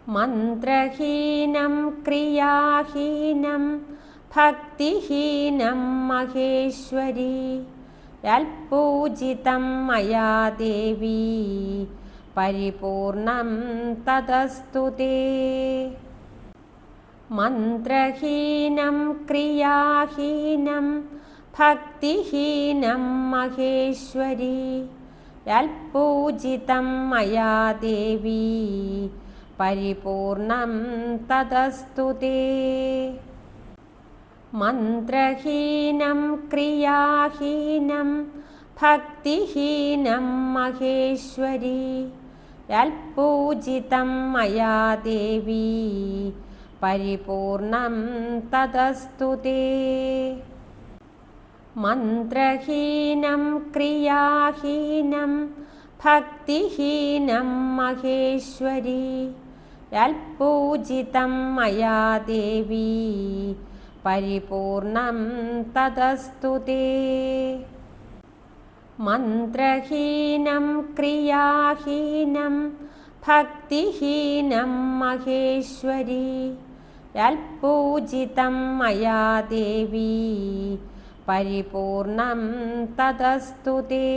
മന്ത്രഹീനം ക്രിയാഹീനം ഭക്തിഹീനം മഹേശ്വരി യൽപൂജിതം മയാ ദേവി പരിപൂർണം തദസ്തു തേ. മന്ത്രഹീനം ക്രിയാഹീനം ഭക്തിഹീനം മഹേശ്വരി യൽപൂജിതം മയാ ദേവി പരിപൂർണം തദസ്തു തേ. മന്ത്രഹീനം ക്രിയാഹീനം ഭക്തിഹീനം മഹേശ്വരി യൽപൂജിതം മയാ ദേവി പരിപൂർണം തദസ്തു തേ. മന്ത്രഹീനം ക്രിയാഹീനം ഭക്തിഹീനം മഹേശ്വരി യൽപൂജിതം മയാ ദേവി പരിപൂർണം തദസ്തു തേ. മന്ത്രഹീനം ക്രിയാഹീനം ഭക്തിഹീനം മഹേശ്വരി യൽപൂജിതം മയാ ദേവി പരിപൂർണം തദസ്തു തേ.